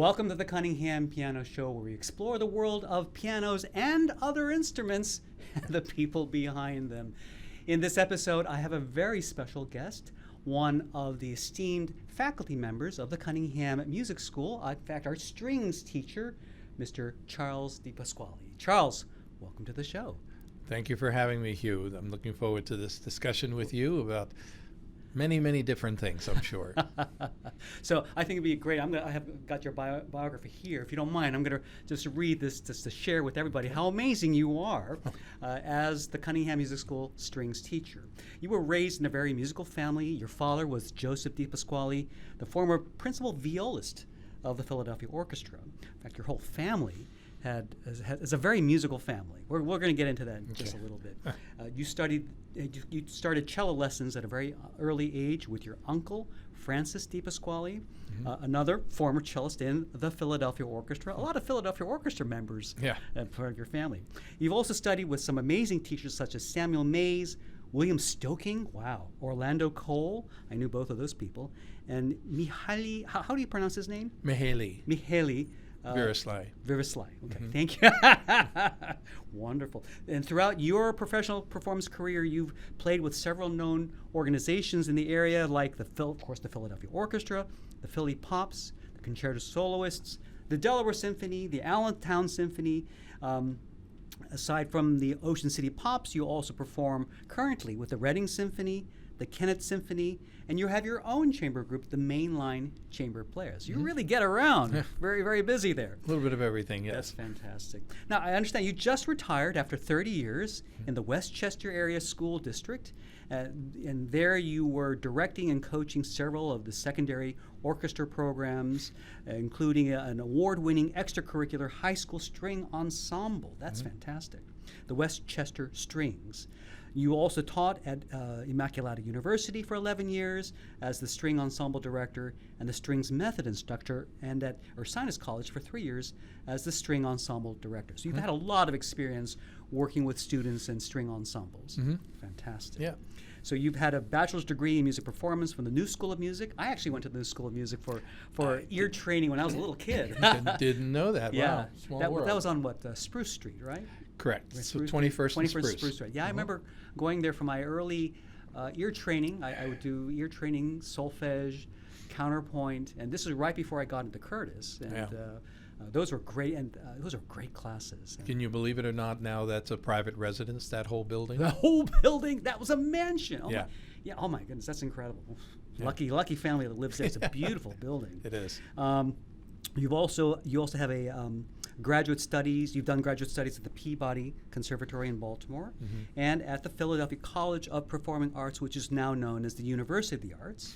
Welcome to the Cunningham Piano Show, where we explore the world of pianos and other instruments and the people behind them. In this episode, I have a very special guest, one of the esteemed faculty members of the Cunningham Music School. In fact, our strings teacher, Mr. Charles dePasquale. Charles, welcome to the show. Thank you for having me, Hugh. I'm looking forward to this discussion with you about many different things, I'm sure. So I think it'd be great. I have got your biography here. If you don't mind, I'm going to just read this just to share with everybody how amazing you are as the Cunningham Music School strings teacher. You were raised in a very musical family. Your father was Joseph dePasquale, the former principal violist of the Philadelphia Orchestra. In fact, your whole family is a very musical family. We're going to get into that in just a little bit. You started cello lessons at a very early age with your uncle, Francis dePasquale, another former cellist in the Philadelphia Orchestra. A lot of Philadelphia Orchestra members part of your family. You've also studied with some amazing teachers such as Samuel Mays, William Stoking, Orlando Cole, I knew both of those people, and Mihaly, how do you pronounce his name? Mihaly. Virislai. Okay, thank you. Wonderful. And throughout your professional performance career, you've played with several known organizations in the area, like the Philadelphia Orchestra, the Philly Pops, the Concerto Soloists, the Delaware Symphony, the Allentown Symphony. Aside from the Ocean City Pops, you also perform currently with the Reading Symphony, the Kennett Symphony, and you have your own chamber group, the Mainline Chamber Players. You really get around. Very busy there. A little bit of everything, yes. That's fantastic. Now, I understand you just retired after 30 years in the Westchester Area School District, and there you were directing and coaching several of the secondary orchestra programs, including an award-winning extracurricular high school string ensemble. That's fantastic. The Westchester Strings. You also taught at Immaculata University for 11 years as the string ensemble director and the strings method instructor, and at Ursinus College for 3 years as the string ensemble director. So you've had a lot of experience working with students in string ensembles. Fantastic. Yeah. So you've had a bachelor's degree in music performance from the New School of Music. I actually went to the New School of Music for ear training when I was a little kid. Didn't know that. Yeah. Wow. Small world. That was on Spruce Street, right? Correct. So Spruce 21st and Spruce Street. Yeah, I remember going there for my early ear training. I would do ear training, solfege, counterpoint, and this was right before I got into Curtis. And those were great, and those are great classes. Can you believe it or not, now that's a private residence, that whole building? The whole building? That was a mansion. Oh my goodness, that's incredible. Lucky family that lives there. It's a beautiful building. It is. You also have a graduate studies. You've done graduate studies at the Peabody Conservatory in Baltimore and at the Philadelphia College of Performing Arts, which is now known as the University of the Arts.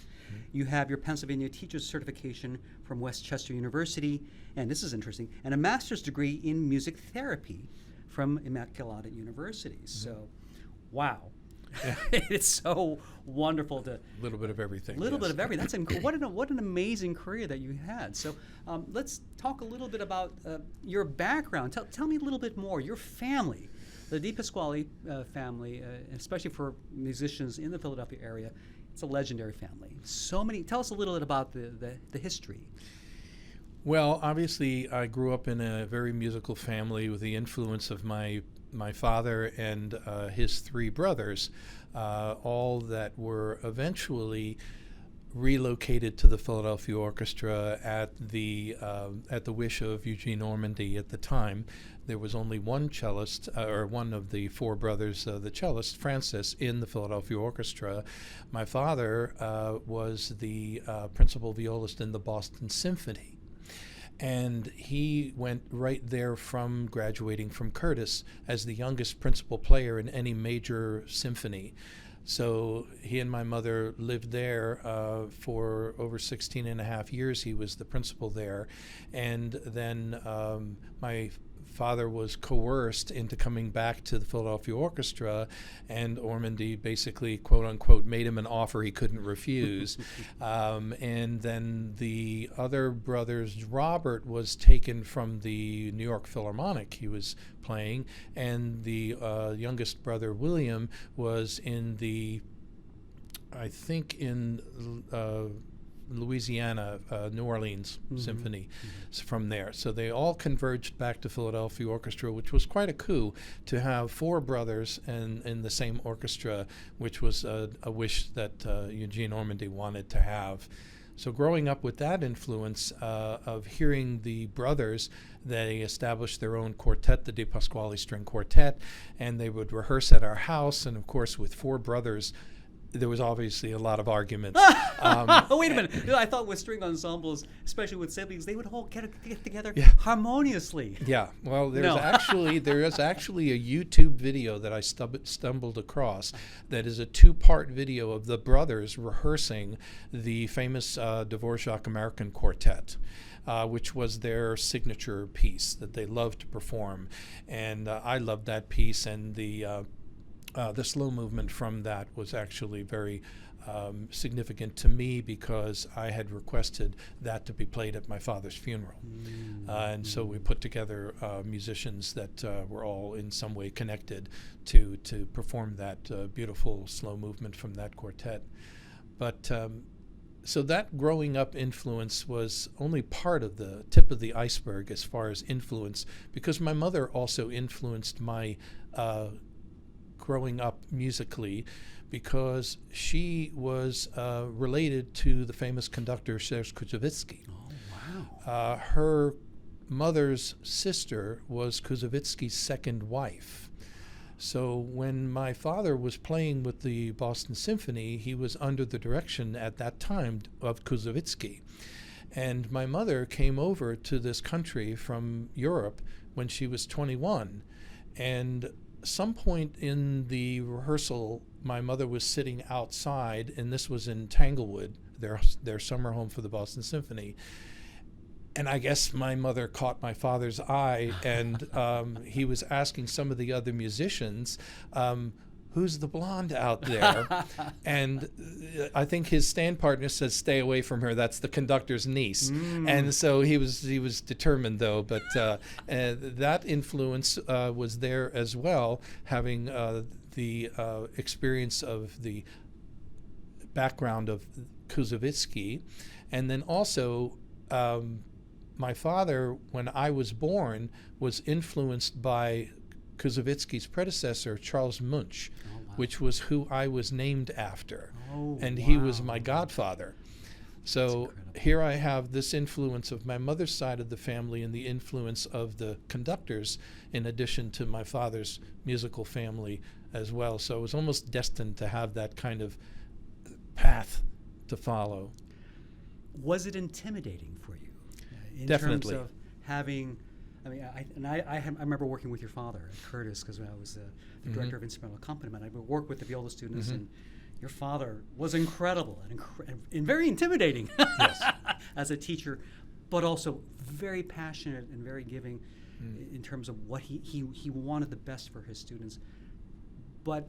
You have your Pennsylvania Teacher's Certification from Westchester University, and this is interesting, and a master's degree in music therapy from Immaculata University. So, wow. It's so wonderful to... A little bit of everything. Bit of everything. That's what an amazing career that you had. So let's talk a little bit about your background. Tell me a little bit more. Your family, the dePasquale family, especially for musicians in the Philadelphia area, it's a legendary family. Tell us a little bit about the history. Well, obviously, I grew up in a very musical family with the influence of my father and his three brothers, all that were eventually relocated to the Philadelphia Orchestra at the wish of Eugene Ormandy at the time. There was only one cellist, or one of the four brothers, the cellist, Francis, in the Philadelphia Orchestra. My father was the principal violist in the Boston Symphony. And he went right there from graduating from Curtis as the youngest principal player in any major symphony. So he and my mother lived there for over 16 and a half years. He was the principal there. And then my father was coerced into coming back to the Philadelphia Orchestra, and Ormandy basically, quote unquote, made him an offer he couldn't refuse. And then the other brothers, Robert was taken from the New York Philharmonic he was playing, and the youngest brother, William, was in the, I think in Louisiana, New Orleans Symphony from there. So they all converged back to Philadelphia Orchestra, which was quite a coup to have four brothers in the same orchestra, which was a wish that Eugene Ormandy wanted to have. So growing up with that influence of hearing the brothers, they established their own quartet, the dePasquale String Quartet, and they would rehearse at our house. And of course, with four brothers, there was obviously a lot of arguments. Wait a minute. I thought with string ensembles, especially with siblings, they would all get together harmoniously. Yeah. Well, there is actually a YouTube video that I stumbled across that is a two-part video of the brothers rehearsing the famous Dvorak American Quartet. Which was their signature piece that they loved to perform. And I loved that piece, and the slow movement from that was actually very significant to me because I had requested that to be played at my father's funeral. And so we put together musicians that were all in some way connected to perform that beautiful slow movement from that quartet. But so that growing up influence was only part of the tip of the iceberg as far as influence, because my mother also influenced my growing up musically, because she was related to the famous conductor Serge Kouzovitsky. Oh, wow. Her mother's sister was Kouzovitsky's second wife. So when my father was playing with the Boston Symphony, he was under the direction at that time of Kouzovitsky. And my mother came over to this country from Europe when she was 21. And some point in the rehearsal, my mother was sitting outside, and this was in Tanglewood, their summer home for the Boston Symphony. And I guess my mother caught my father's eye, and he was asking some of the other musicians, who's the blonde out there? And I think his stand partner said, stay away from her, that's the conductor's niece. And so he was determined, though, but that influence was there as well, having the experience of the background of Kouzovitsky. And then also my father, when I was born, was influenced by Kouzovitsky's predecessor, Charles Munch, which was who I was named after. And he was my godfather. So here I have this influence of my mother's side of the family and the influence of the conductors, in addition to my father's musical family as well. So I was almost destined to have that kind of path to follow. Was it intimidating for you? In Definitely. terms of having, I remember working with your father at Curtis, because I was the director of instrumental accompaniment. I would work with the viola students, and your father was incredible and very intimidating as a teacher, but also very passionate and very giving in terms of what he wanted the best for his students. But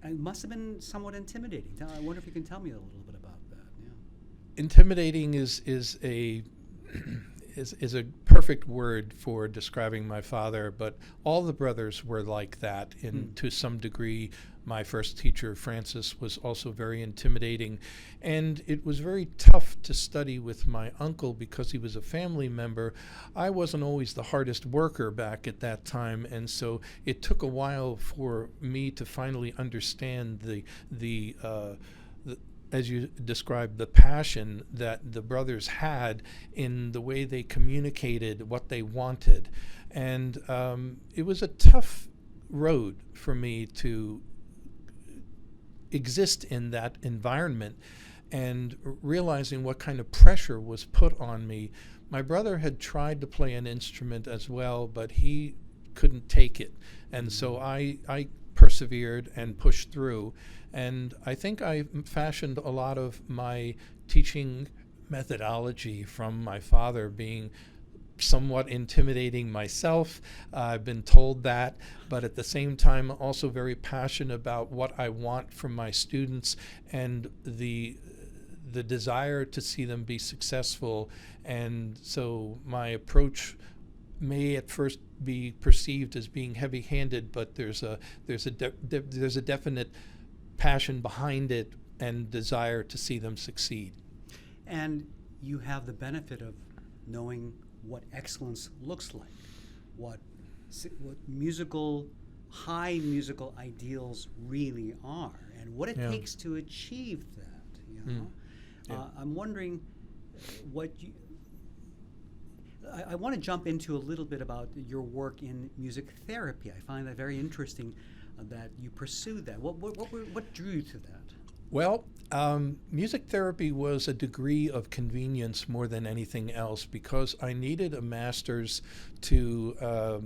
it must have been somewhat intimidating. I wonder if you can tell me a little bit about that. Yeah. Intimidating is a perfect word for describing my father, but all the brothers were like that to some degree. My first teacher, Francis, was also very intimidating, and it was very tough to study with my uncle because he was a family member. I wasn't always the hardest worker back at that time, and so it took a while for me to finally understand the as you described, the passion that the brothers had in the way they communicated what they wanted. And it was a tough road for me to exist in that environment, and realizing what kind of pressure was put on me. My brother had tried to play an instrument as well, but he couldn't take it. And so I persevered and pushed through. And I think I fashioned a lot of my teaching methodology from my father, being somewhat intimidating myself. I've been told that, but at the same time also very passionate about what I want from my students and the desire to see them be successful. And so my approach may at first be perceived as being heavy-handed, but there's a definite passion behind it and desire to see them succeed. And you have the benefit of knowing what excellence looks like, what high musical ideals really are, and what it takes to achieve that. I'm wondering what you. I want to jump into a little bit about your work in music therapy. I find that very interesting that you pursued that. What drew you to that? Well, music therapy was a degree of convenience more than anything else, because I needed a master's to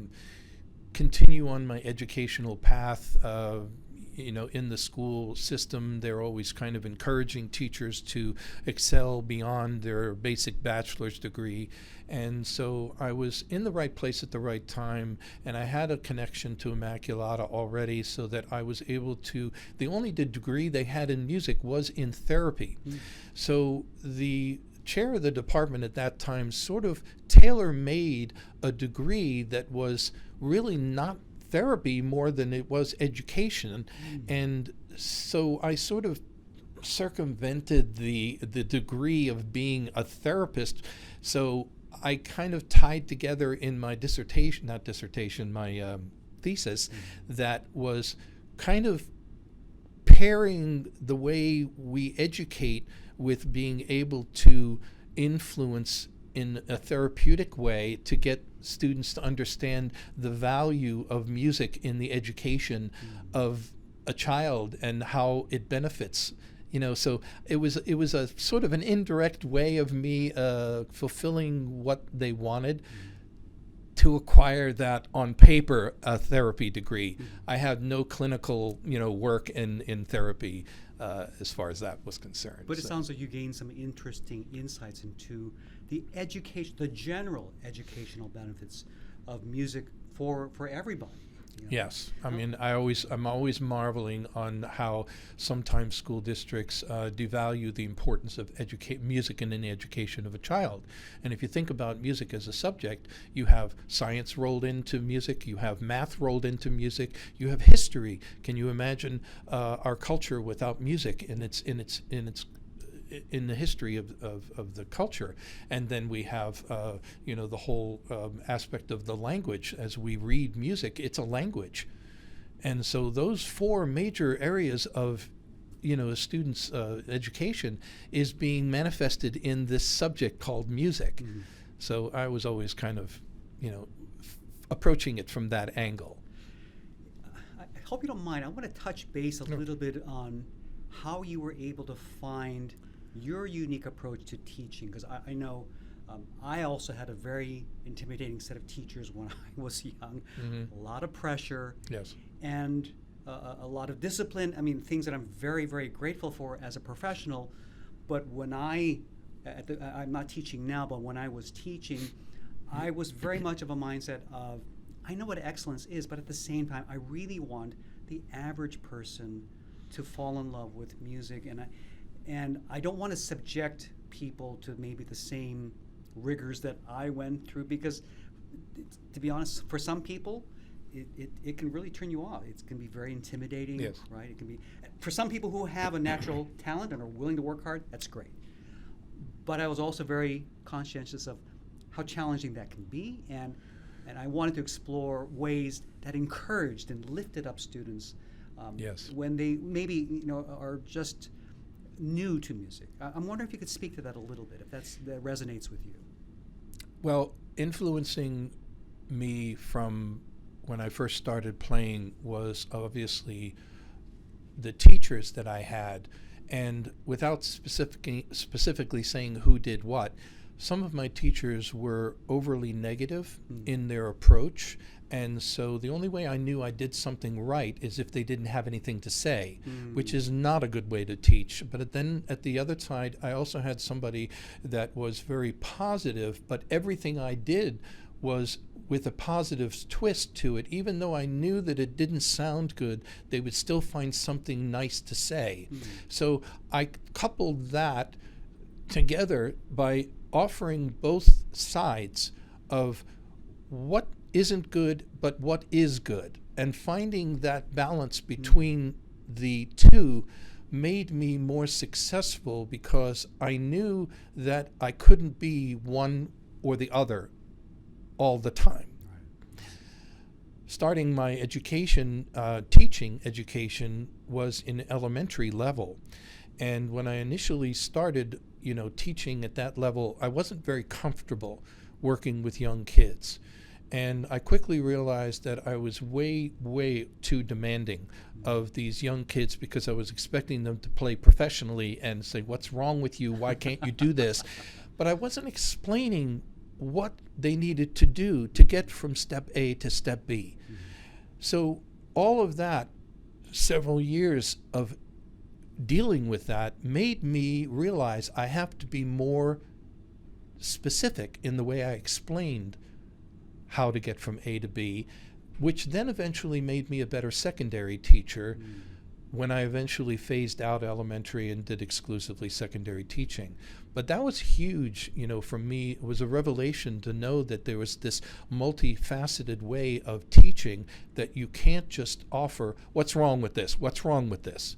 continue on my educational path. In the school system, they're always kind of encouraging teachers to excel beyond their basic bachelor's degree. And so I was in the right place at the right time, and I had a connection to Immaculata already, so that I was able to, the only degree they had in music was in therapy. So the chair of the department at that time sort of tailor-made a degree that was really not therapy more than it was education. And so I sort of circumvented the degree of being a therapist. So I kind of tied together in my my thesis, that was kind of pairing the way we educate with being able to influence in a therapeutic way to get students to understand the value of music in the education of a child and how it benefits. So it was a sort of an indirect way of me fulfilling what they wanted, to acquire that on paper, a therapy degree. I had no clinical work in therapy as far as that was concerned. But it sounds like you gained some interesting insights into the general educational benefits of music for everybody. Yes, I mean, I'm always marveling on how sometimes school districts devalue the importance of music in the education of a child. And if you think about music as a subject, you have science rolled into music, you have math rolled into music, you have history. Can you imagine our culture without music in the history of the culture? And then we have the whole aspect of the language. As we read music, it's a language. And so those four major areas of a student's education is being manifested in this subject called music. So I was always kind of approaching it from that angle. I hope you don't mind. I want to touch base a little bit on how you were able to find your unique approach to teaching, because I know I also had a very intimidating set of teachers when I was young. A lot of pressure, and a lot of discipline. I mean, things that I'm very, very grateful for as a professional. But when I'm not teaching now, but when I was teaching, I was very much of a mindset of, I know what excellence is, but at the same time, I really want the average person to fall in love with music, and I don't want to subject people to maybe the same rigors that I went through, because, to be honest, for some people, it can really turn you off. It can be very intimidating, right? It can be, for some people who have a natural talent and are willing to work hard, that's great. But I was also very conscientious of how challenging that can be, and I wanted to explore ways that encouraged and lifted up students when they maybe are just new to music. I'm wondering if you could speak to that a little bit, if that resonates with you. Well, influencing me from when I first started playing was obviously the teachers that I had, and without specifically saying who did what, some of my teachers were overly negative in their approach, and so the only way I knew I did something right is if they didn't have anything to say, which is not a good way to teach. But then at the other side, I also had somebody that was very positive, but everything I did was with a positive twist to it. Even though I knew that it didn't sound good, they would still find something nice to say. So I coupled that together by offering both sides of what isn't good but what is good, and finding that balance between the two made me more successful because I knew that I couldn't be one or the other all the time. Starting my education, teaching education, was in elementary level. And when I initially started, teaching at that level, I wasn't very comfortable working with young kids. And I quickly realized that I was way, way too demanding of these young kids because I was expecting them to play professionally and say, what's wrong with you? Why can't you do this? But I wasn't explaining what they needed to do to get from step A to step B. Mm-hmm. So all of that, several years of dealing with that, made me realize I have to be more specific in the way I explained how to get from A to B, which then eventually made me a better secondary teacher when I eventually phased out elementary and did exclusively secondary teaching. But that was huge, for me. It was a revelation to know that there was this multifaceted way of teaching, that you can't just offer, what's wrong with this? What's wrong with this?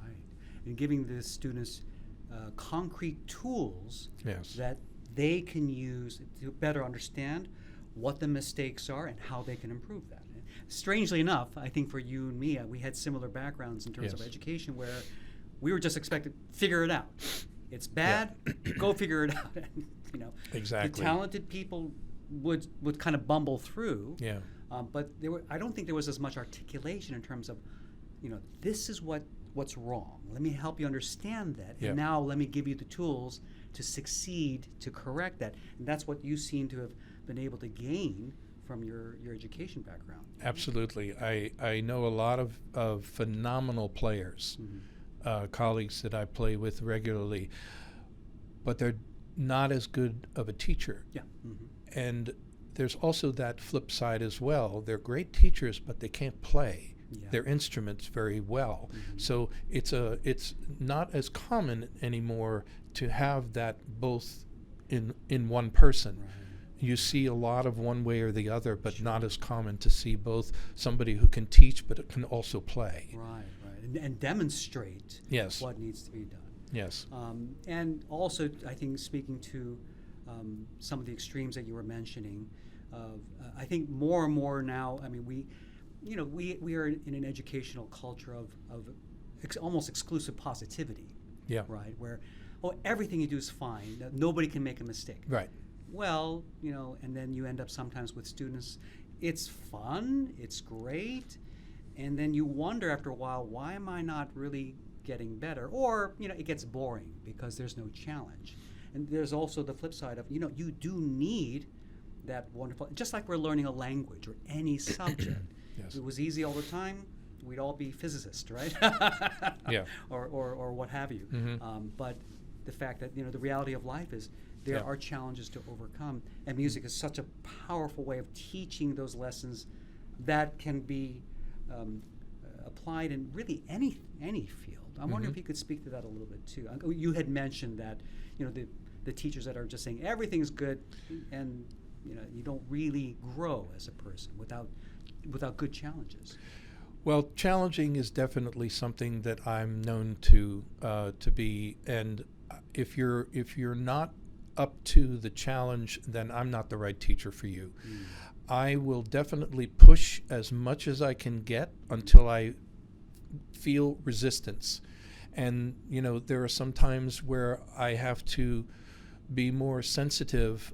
Right. And giving the students concrete tools that they can use to better understand what the mistakes are and how they can improve that. Strangely enough, I think for you and me, we had similar backgrounds in terms of education, where we were just expected, figure it out. It's bad, go figure it out. Exactly. The talented people would kind of bumble through. Yeah. But I don't think there was as much articulation in terms of, this is what's wrong. Let me help you understand that. And now let me give you the tools to succeed, to correct that. And that's what you seem to have been able to gain from your education background. Absolutely. I know a lot of phenomenal players, colleagues that I play with regularly, but they're not as good of a teacher. Yeah. Mm-hmm. And there's also that flip side as well. They're great teachers, but they can't play their instruments very well. Mm-hmm. So it's not as common anymore to have that both in one person. Right. You see a lot of one way or the other, but not as common to see both somebody who can teach but can also play. Right. And demonstrate what needs to be done. Yes. And also, I think, speaking to some of the extremes that you were mentioning, I think more and more now, we are in an educational culture of almost exclusive positivity. Yeah. Right? Where, everything you do is fine. Nobody can make a mistake. Right. Well, and then you end up sometimes with students, it's fun, it's great, and then you wonder after a while, why am I not really getting better? Or, it gets boring because there's no challenge. And there's also the flip side of, you do need that wonderful, just like we're learning a language or any subject. Yes. If it was easy all the time, we'd all be physicists, right? Yeah. Or what have you. Mm-hmm. But the fact that, the reality of life is, there are challenges to overcome, and music is such a powerful way of teaching those lessons that can be applied in really any field. I'm wondering if you could speak to that a little bit too. You had mentioned that the teachers that are just saying everything's good, and you don't really grow as a person without good challenges. Well, challenging is definitely something that I'm known to be, and if you're not up to the challenge, then I'm not the right teacher for you. I will definitely push as much as I can get until I feel resistance. And, there are some times where I have to be more sensitive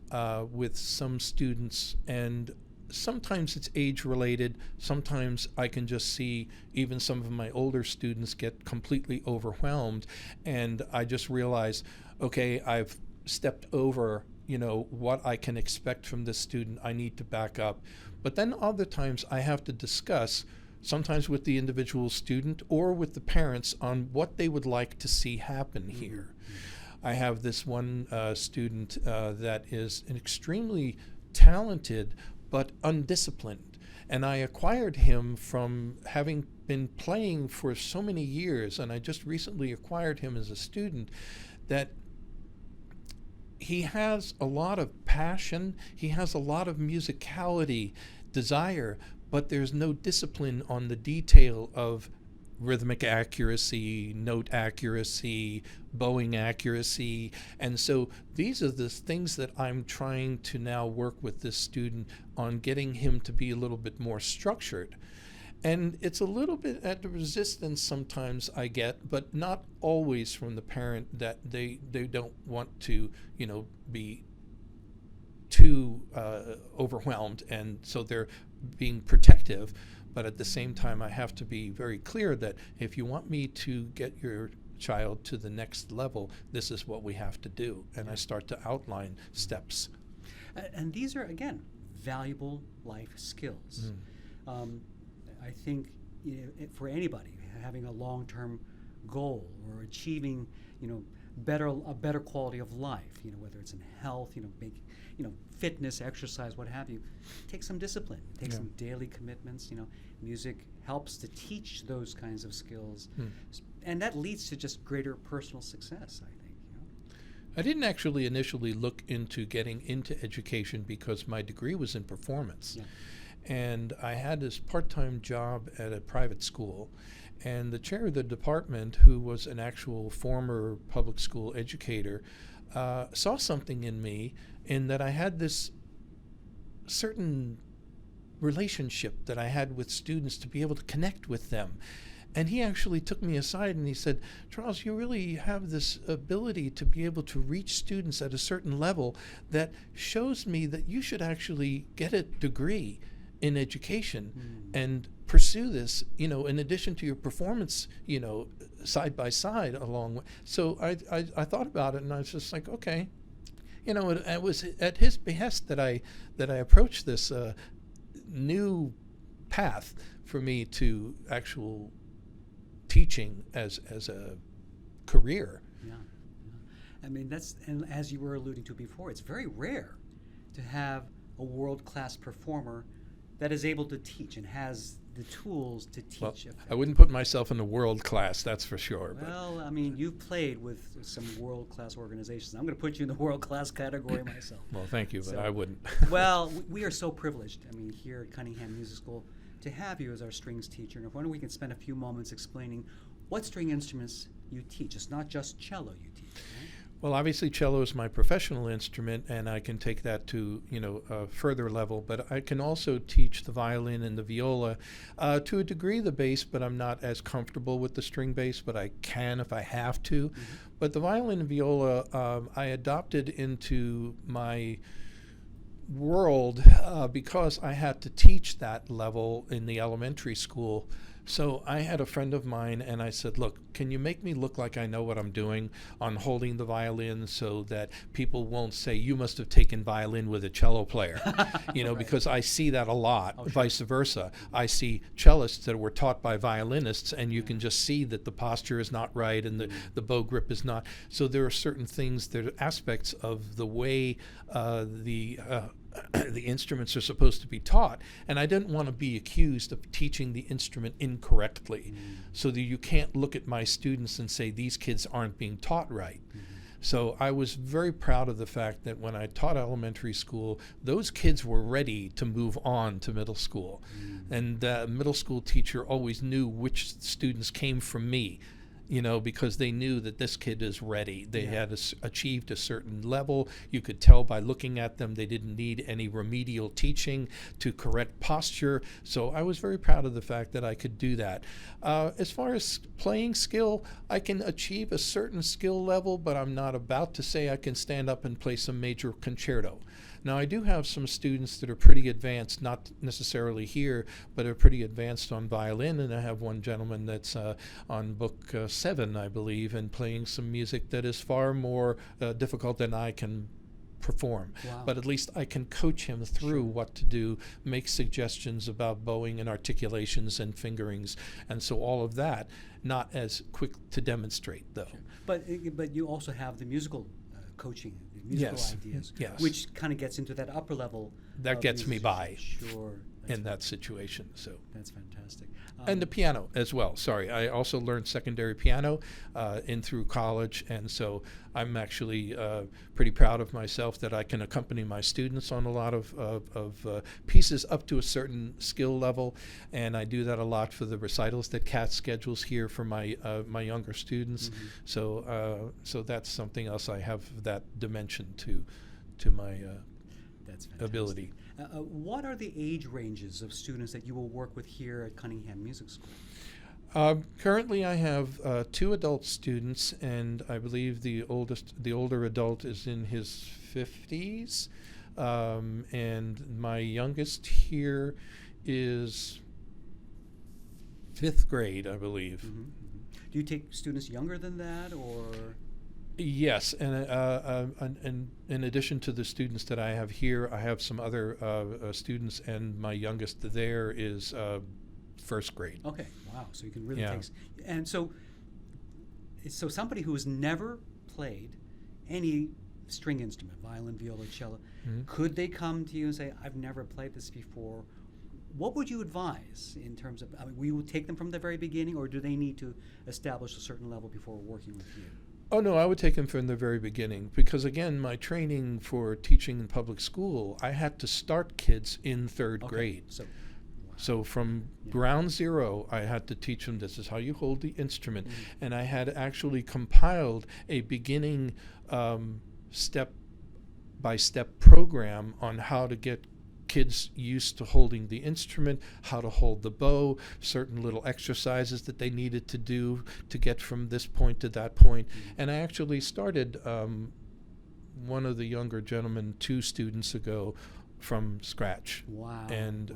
with some students, and sometimes it's age related. Sometimes I can just see even some of my older students get completely overwhelmed, and I just realize, okay, I've stepped over, what I can expect from this student. I need to back up. But then other times I have to discuss, sometimes with the individual student or with the parents, on what they would like to see happen here. I have this one student that is an extremely talented but undisciplined. And I acquired him from having been playing for so many years, and I just recently acquired him as a student, that he has a lot of passion, he has a lot of musicality, desire, but there's no discipline on the detail of rhythmic accuracy, note accuracy, bowing accuracy. And so these are the things that I'm trying to now work with this student on, getting him to be a little bit more structured. And it's a little bit at the resistance sometimes I get, but not always from the parent, that they don't want to, be too overwhelmed, and so they're being protective. But at the same time, I have to be very clear that if you want me to get your child to the next level, this is what we have to do. And I start to outline steps. And these are, again, valuable life skills. I think for anybody having a long-term goal or achieving, a better quality of life, whether it's in health, fitness, exercise, what have you, take some discipline, take some daily commitments. Music helps to teach those kinds of skills, and that leads to just greater personal success, I think. I didn't actually initially look into getting into education because my degree was in performance. And I had this part-time job at a private school, and the chair of the department, who was an actual former public school educator, saw something in me in that I had this certain relationship that I had with students, to be able to connect with them. And he actually took me aside and he said, "Charles, you really have this ability to be able to reach students at a certain level that shows me that you should actually get a degree in education and pursue this, in addition to your performance, side by side along." So I thought about it, and I was just like, okay. It was at his behest that I approached this new path for me to actual teaching as a career. I mean, and as you were alluding to before, it's very rare to have a world-class performer that is able to teach and has the tools to teach. Well, I wouldn't put myself in the world class, that's for sure. Well, I mean, you've played with some world-class organizations. I'm going to put you in the world-class category myself. Well, thank you, but I wouldn't. Well, we are so privileged, here at Cunningham Music School, to have you as our strings teacher. And I wonder if we can spend a few moments explaining what string instruments you teach. It's not just cello you teach, right? Well, obviously cello is my professional instrument, and I can take that to a further level. But I can also teach the violin and the viola, to a degree the bass. But I'm not as comfortable with the string bass. But I can if I have to. But the violin and viola, I adopted into my world because I had to teach that level in the elementary school. So I had a friend of mine, and I said, "Look, can you make me look like I know what I'm doing on holding the violin, so that people won't say you must have taken violin with a cello player?" Right. Because I see that a lot. Oh, sure. Vice versa, I see cellists that were taught by violinists, and you can just see that the posture is not right and the bow grip is not. So there are certain things, there are aspects of the way the instruments are supposed to be taught, and I didn't want to be accused of teaching the instrument incorrectly, so that you can't look at my students and say these kids aren't being taught right. So I was very proud of the fact that when I taught elementary school, those kids were ready to move on to middle school, and the middle school teacher always knew which students came from me. Because they knew that this kid is ready. They had achieved a certain level. You could tell by looking at them they didn't need any remedial teaching to correct posture. So I was very proud of the fact that I could do that. As far as playing skill, I can achieve a certain skill level, but I'm not about to say I can stand up and play some major concerto. Now, I do have some students that are pretty advanced, not necessarily here, but are pretty advanced on violin, and I have one gentleman that's on book 7, I believe, and playing some music that is far more difficult than I can perform. Wow. But at least I can coach him through what to do, make suggestions about bowing and articulations and fingerings, and so all of that, not as quick to demonstrate, though. But you also have the musical coaching, the musical ideas, which kind of gets into that upper level. That gets me by. Sure. in that situation. So. That's fantastic. And the piano as well. Sorry, I also learned secondary piano in through college, and so I'm actually pretty proud of myself that I can accompany my students on a lot of pieces up to a certain skill level, and I do that a lot for the recitals that Kat schedules here for my my younger students. Mm-hmm. So that's something else I have that dimension to my That's fantastic. ability. What are the age ranges of students that you will work with here at Cunningham Music School? Currently, I have 2 adult students, and I believe the older adult is in his 50s, and my youngest here is 5th grade, I believe. Mm-hmm. Mm-hmm. Do you take students younger than that, or? Yes, and in addition to the students that I have here, I have some other students, and my youngest there is 1st grade. Okay, wow. So you can really Yeah. take. And so somebody who has never played any string instrument, violin, viola, cello, Mhm. could they come to you and say, "I've never played this before"? What would you advise in terms of? I mean, will you take them from the very beginning, or do they need to establish a certain level before working with you? Oh, no, I would take them from the very beginning because, again, my training for teaching in public school, I had to start kids in 3rd Okay, grade. So, wow. So from Yeah. ground zero, I had to teach them this is how you hold the instrument. Mhm. And I had actually compiled a beginning step-by-step program on how to get kids used to holding the instrument, how to hold the bow, certain little exercises that they needed to do to get from this point to that point. And I actually started one of the younger gentlemen 2 students ago from scratch. Wow. And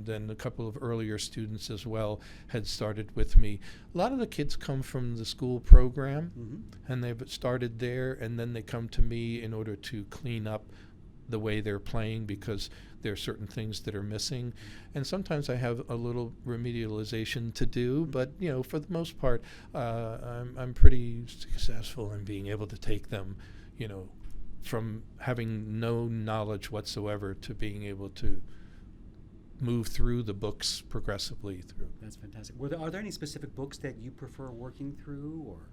then a couple of earlier students as well had started with me. A lot of the kids come from the school program, Mm-hmm. and they've started there, and then they come to me in order to clean up the way they're playing because there are certain things that are missing. And sometimes I have a little remedialization to do, but for the most part, I'm pretty successful in being able to take them, from having no knowledge whatsoever to being able to move through the books progressively through. That's fantastic. Are there any specific books that you prefer working through, or?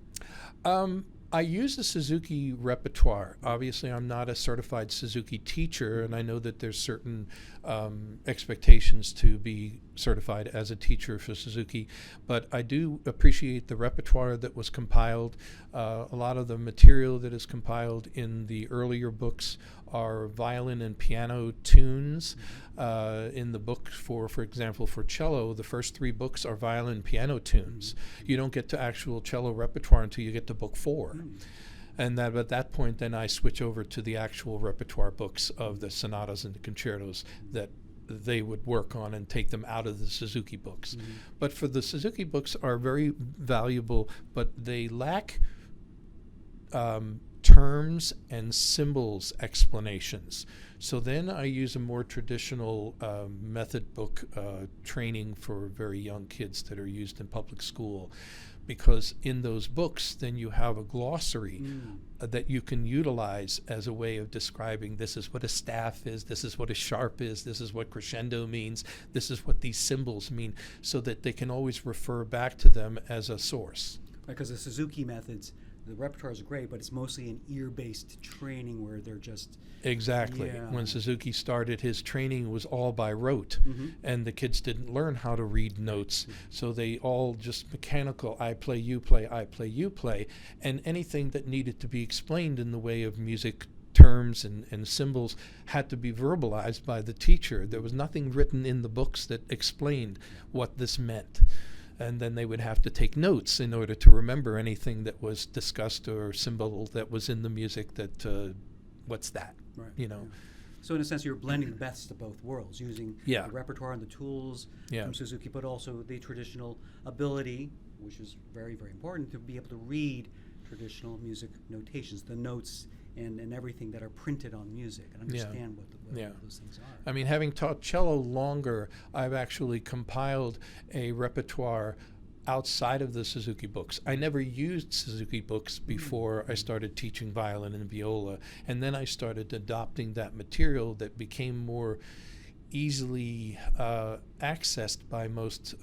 I use the Suzuki repertoire. Obviously, I'm not a certified Suzuki teacher, and I know that there's certain expectations to be certified as a teacher for Suzuki, but I do appreciate the repertoire that was compiled. A lot of the material that is compiled in the earlier books are violin and piano tunes. In the book, for example, for cello, the first 3 books are violin piano tunes. You don't get to actual cello repertoire until you get to book 4. And that at that point, then I switch over to the actual repertoire books of the sonatas and the concertos that they would work on and take them out of the Suzuki books. Mm-hmm. But for the Suzuki books are very valuable, but they lack terms and symbols explanations. So then I use a more traditional method book training for very young kids that are used in public school, because in those books then you have a glossary that you can utilize as a way of describing this is what a staff is, this is what a sharp is, this is what crescendo means, this is what these symbols mean, so that they can always refer back to them as a source. Because the Suzuki methods, the repertoires are great, but it's mostly an ear-based training where they're just... Exactly. Yeah. When Suzuki started, his training was all by rote, and the kids didn't learn how to read notes, so they all just mechanical, I play, you play, I play, you play, and anything that needed to be explained in the way of music terms and symbols had to be verbalized by the teacher. There was nothing written in the books that explained what this meant. And then they would have to take notes in order to remember anything that was discussed or symbol that was in the music that, what's that, Right. you know. Yeah. So in a sense, you're blending the best of both worlds, using Yeah. the repertoire and the tools Yeah. from Suzuki, but also the traditional ability, which is very, very important, to be able to read traditional music notations, the notes and everything that are printed on music, and understand what Yeah. those things are. I mean, having taught cello longer, I've actually compiled a repertoire outside of the Suzuki books. I never used Suzuki books before I started teaching violin and viola, and then I started adopting that material that became more easily accessed by most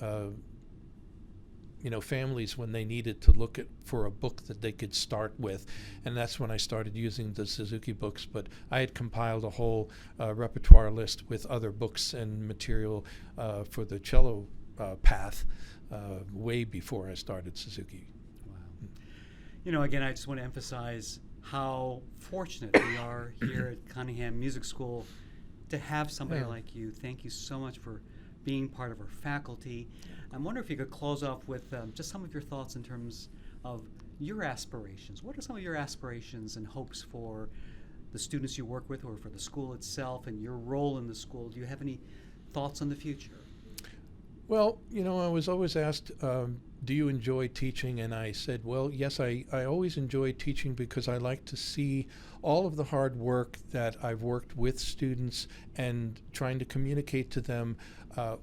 families when they needed to look for a book that they could start with. And that's when I started using the Suzuki books. But I had compiled a whole repertoire list with other books and material for the cello path way before I started Suzuki. Wow. Again, I just want to emphasize how fortunate we are here at Cunningham Music School to have somebody like you. Thank you so much for being part of our faculty. I'm wondering if you could close off with just some of your thoughts in terms of your aspirations. What are some of your aspirations and hopes for the students you work with or for the school itself and your role in the school? Do you have any thoughts on the future? Well, I was always asked, do you enjoy teaching? And I said, well, yes, I always enjoy teaching because I like to see all of the hard work that I've worked with students and trying to communicate to them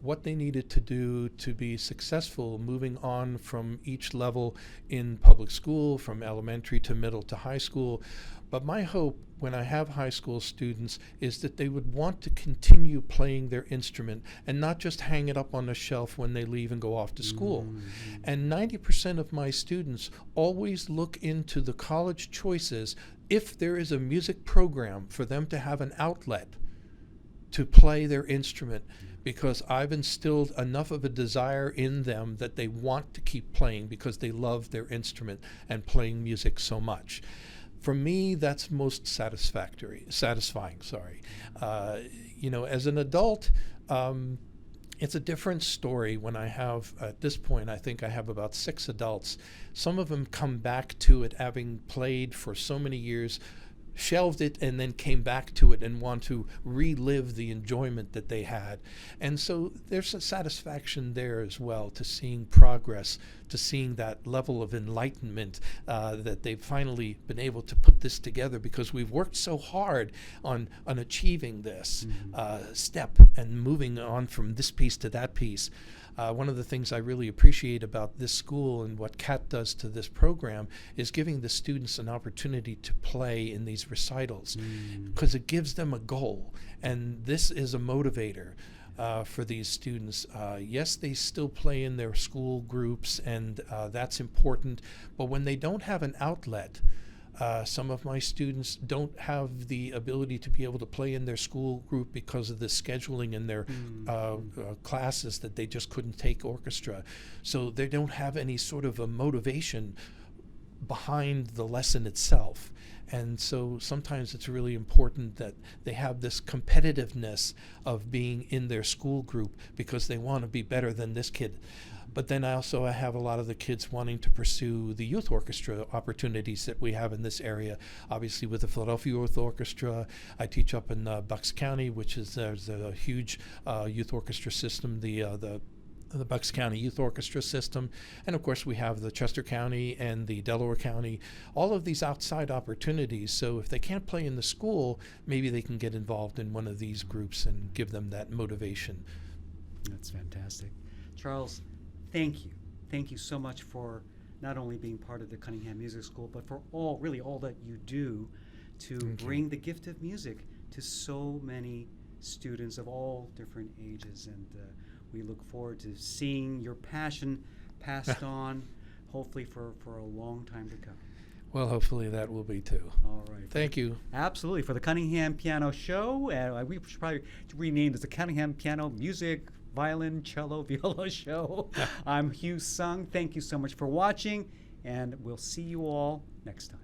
what they needed to do to be successful moving on from each level in public school, from elementary to middle to high school. But my hope when I have high school students is that they would want to continue playing their instrument and not just hang it up on the shelf when they leave and go off to school. Mm-hmm. And 90% of my students always look into the college choices if there is a music program for them to have an outlet to play their instrument, because I've instilled enough of a desire in them that they want to keep playing because they love their instrument and playing music so much. For me, that's most satisfying. As an adult, it's a different story when I have, at this point, I think I have about 6 adults. Some of them come back to it having played for so many years, shelved it, and then came back to it and want to relive the enjoyment that they had. And so there's a satisfaction there as well to seeing progress, to seeing that level of enlightenment that they've finally been able to put this together because we've worked so hard on achieving this step and moving on from this piece to that piece. One of the things I really appreciate about this school and what CAT does to this program is giving the students an opportunity to play in these recitals because it gives them a goal. And this is a motivator for these students. Yes, they still play in their school groups, and that's important. But when they don't have an outlet, some of my students don't have the ability to be able to play in their school group because of the scheduling in their classes that they just couldn't take orchestra. So they don't have any sort of a motivation behind the lesson itself. And so sometimes it's really important that they have this competitiveness of being in their school group because they want to be better than this kid. But then I have a lot of the kids wanting to pursue the youth orchestra opportunities that we have in this area. Obviously, with the Philadelphia Orchestra, I teach up in Bucks County, which is there's a huge youth orchestra system, the Bucks County Youth Orchestra system. And of course, we have the Chester County and the Delaware County, all of these outside opportunities. So if they can't play in the school, maybe they can get involved in one of these groups and give them that motivation. That's fantastic. Charles, thank you. Thank you so much for not only being part of the Cunningham Music School, but for all that you do to bring the gift of music to so many students of all different ages. And we look forward to seeing your passion passed on, hopefully for a long time to come. Well, hopefully that will be too. All right. Thank you. Absolutely. For the Cunningham Piano Show, we should probably rename this the Cunningham Piano Music, Violin, Cello, Viola Show. I'm Hugh Sung. Thank you so much for watching, and we'll see you all next time.